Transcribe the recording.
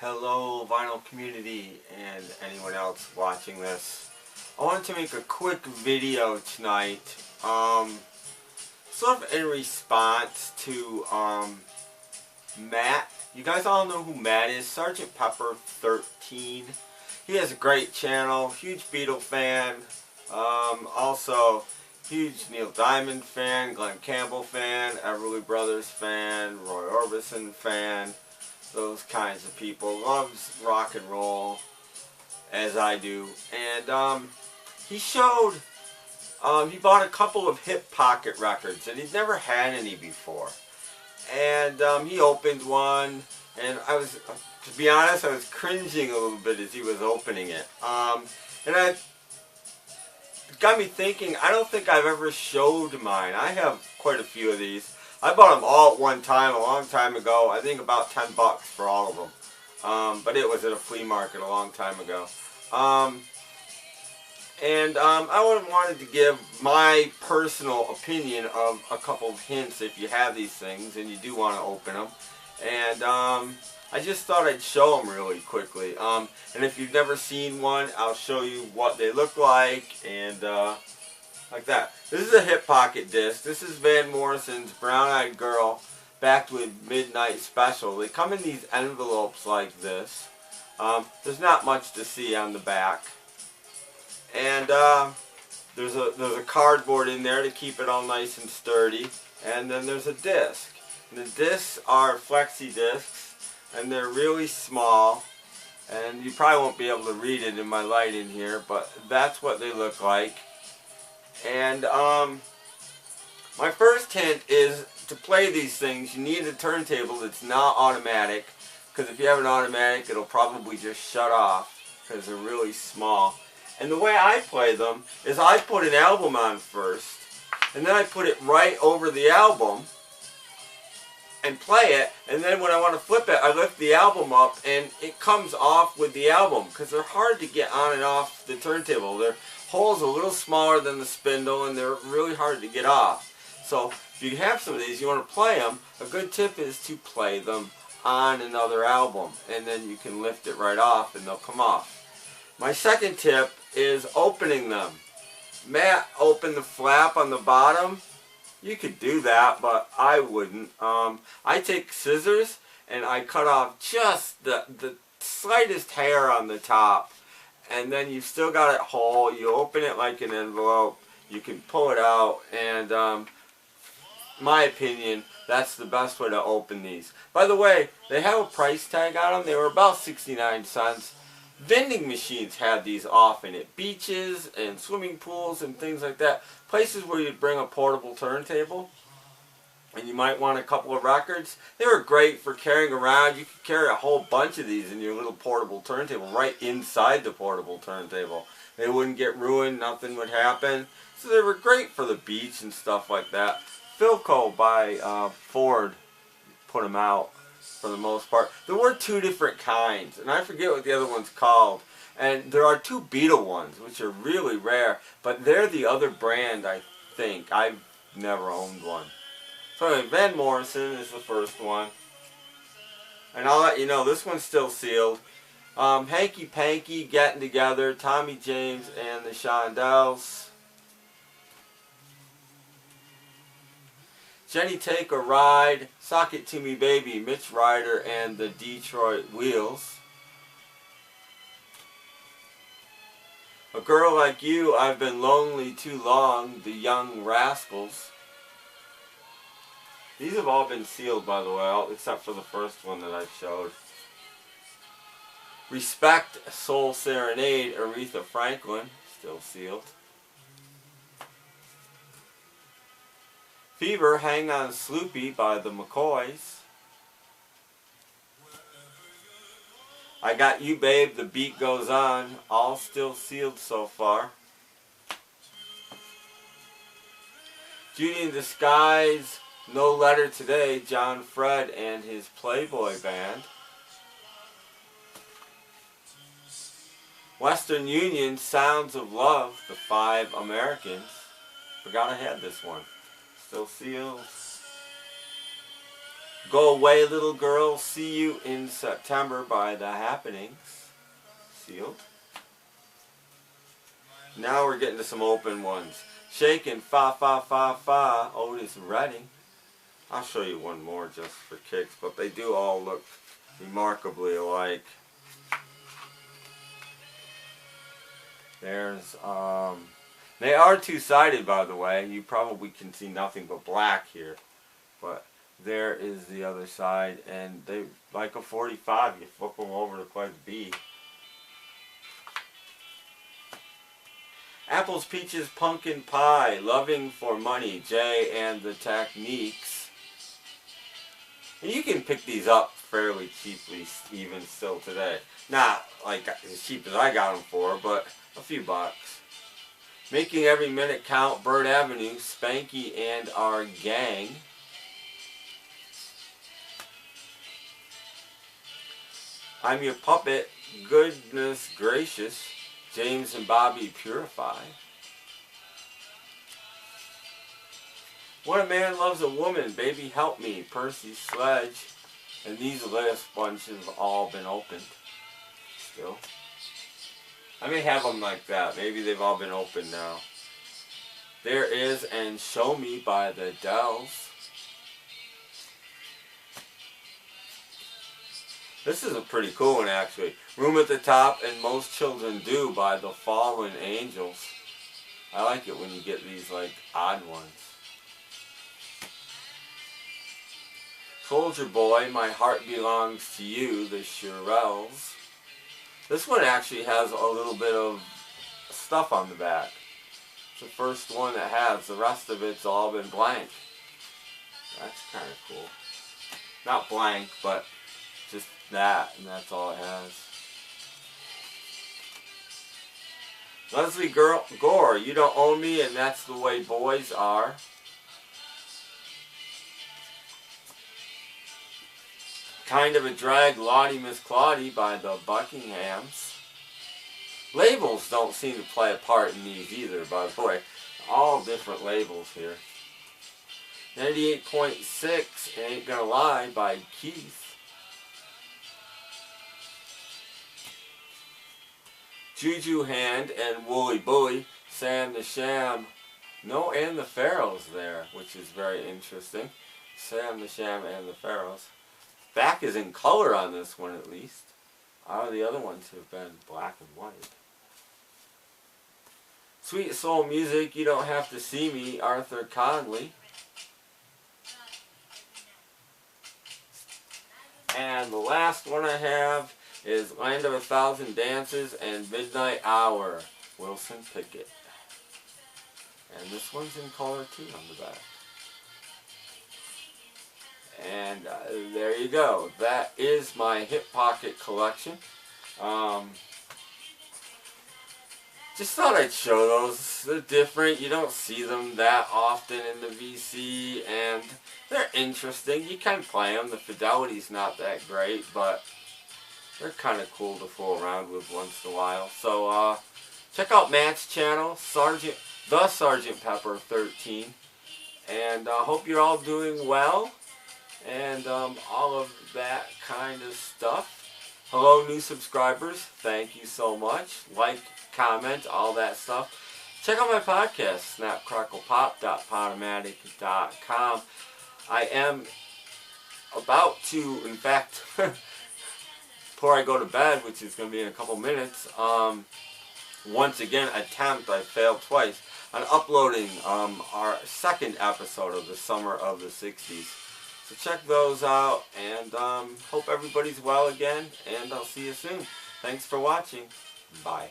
Hello vinyl community and anyone else watching this. I wanted to make a quick video tonight, sort of in response to Matt. You guys all know who Matt is, Sergeant Pepper 13. He has a great channel, huge Beatle fan, also huge Neil Diamond fan, Glenn Campbell fan, Everly Brothers fan, Roy Orbison fan. Those kinds of people. Loves rock and roll as I do. And he showed, he bought a couple of hip pocket records and he'd never had any before. And he opened one and I was, to be honest, I was cringing a little bit as he was opening it. And it got me thinking, I don't think I've ever showed mine. I have quite a few of these. I bought them all at one time, a long time ago. I think about $10 for all of them. But it was at a flea market a long time ago. I wanted to give my personal opinion of a couple of hints if you have these things and you do want to open them. And I just thought I'd show them really quickly. And if you've never seen one, I'll show you what they look like and like that. This is a hip pocket disc. This is Van Morrison's Brown Eyed Girl backed with Midnight Special. They come in these envelopes like this. There's not much to see on the back. And there's a cardboard in there to keep it all nice and sturdy. And then there's a disc. And the discs are flexi discs and they're really small. And you probably won't be able to read it in my light in here, but that's what they look like. And my first hint is to play these things you need a turntable that's not automatic, because if you have an automatic it'll probably just shut off because they're really small. And the way I play them is I put an album on first and then I put it right over the album and play it, and then when I want to flip it I lift the album up and it comes off with the album, because they're hard to get on and off the turntable. They're holes a little smaller than the spindle and they're really hard to get off. So if you have some of these, you want to play them, a good tip is to play them on another album and then you can lift it right off and they'll come off. My second tip is opening them. Matt opened the flap on the bottom. You could do that, but I wouldn't. I take scissors and I cut off just the slightest hair on the top. And then you've still got it whole. You open it like an envelope. You can pull it out. And my opinion, that's the best way to open these. By the way, they have a price tag on them. They were about 69 cents. Vending machines had these often at beaches and swimming pools and things like that. Places where you'd bring a portable turntable. And you might want a couple of records. They were great for carrying around. You could carry a whole bunch of these in your little portable turntable right inside the portable turntable. They wouldn't get ruined, nothing would happen. So they were great for the beach and stuff like that. Philco by Ford put them out for the most part. There were two different kinds, and I forget what the other one's called. And there are two Beatle ones, which are really rare, but they're the other brand, I think. I've never owned one. So anyway, Van Morrison is the first one. And I'll let you know, this one's still sealed. Hanky Panky, Getting Together, Tommy James and the Shondells. Jenny Take a Ride, Sock It To Me Baby, Mitch Ryder and the Detroit Wheels. A Girl Like You, I've Been Lonely Too Long, the Young Rascals. These have all been sealed, by the way, except for the first one that I showed. Respect, Soul Serenade, Aretha Franklin, still sealed. Fever, Hang On Sloopy by the McCoys. I Got You Babe, The Beat Goes On, all still sealed so far. Judy in Disguise, No Letter Today, John Fred and his Playboy Band. Western Union, Sounds of Love, The Five Americans. Forgot I had this one. Still sealed. Go away, little girl. See you in September by The Happenings. Sealed. Now we're getting to some open ones. Shakin' Fa Fa Fa Fa, Otis Redding. I'll show you one more just for kicks, but they do all look remarkably alike. There's, they are two-sided, by the way. You probably can see nothing but black here. But there is the other side, and they, like a 45, you flip them over to play the B. Apples, Peaches, Pumpkin Pie, Loving for Money, Jay and the Techniques. And you can pick these up fairly cheaply even still today. Not like as cheap as I got them for, but a few bucks. Making Every Minute Count, Bird Avenue, Spanky and Our Gang. I'm Your Puppet, Goodness Gracious, James and Bobby Purify. When a Man Loves a Woman, Baby Help Me, Percy Sledge. And these last bunches have all been opened still. I may have them like that. Maybe they've all been opened now. There is And Show Me by the Dells. This is a pretty cool one, actually. Room at the Top and Most Children Do by the Fallen Angels. I like it when you get these, like, odd ones. Soldier Boy, My Heart Belongs to You, the Shirelles. This one actually has a little bit of stuff on the back. It's the first one that has. The rest of it's all been blank. That's kind of cool. Not blank, but just that, and that's all it has. Leslie Gore, You Don't Own Me, and That's the Way Boys Are. Kind of a Drag, Lottie Miss Claudie by the Buckinghams. Labels don't seem to play a part in these either, by the way. All different labels here. 98.6, Ain't Gonna Lie by Keith. Juju Hand and Wooly Bully, Sam the Sham. No, and the Pharaohs there, which is very interesting. Sam the Sham and the Pharaohs. Back is in color on this one, at least. All the other ones have been black and white. Sweet Soul Music, You Don't Have to See Me, Arthur Conley. And the last one I have is Land of a Thousand Dances and Midnight Hour, Wilson Pickett. And this one's in color too on the back. And there you go. That is my Hip Pocket collection. Just thought I'd show those. They're different. You don't see them that often in the VC, and they're interesting. You can play them. The fidelity's not that great, but they're kind of cool to fool around with once in a while. So check out Matt's channel, The Sergeant Pepper 13, and I hope you're all doing well. And all of that kind of stuff. Hello, new subscribers. Thank you so much. Like, comment, all that stuff. Check out my podcast, snapcracklepop.podomatic.com. I am about to, in fact, before I go to bed, which is going to be in a couple minutes, once again attempt, I failed twice, on uploading our second episode of the Summer of the 60s. So check those out, and hope everybody's well again, and I'll see you soon. Thanks for watching. Bye.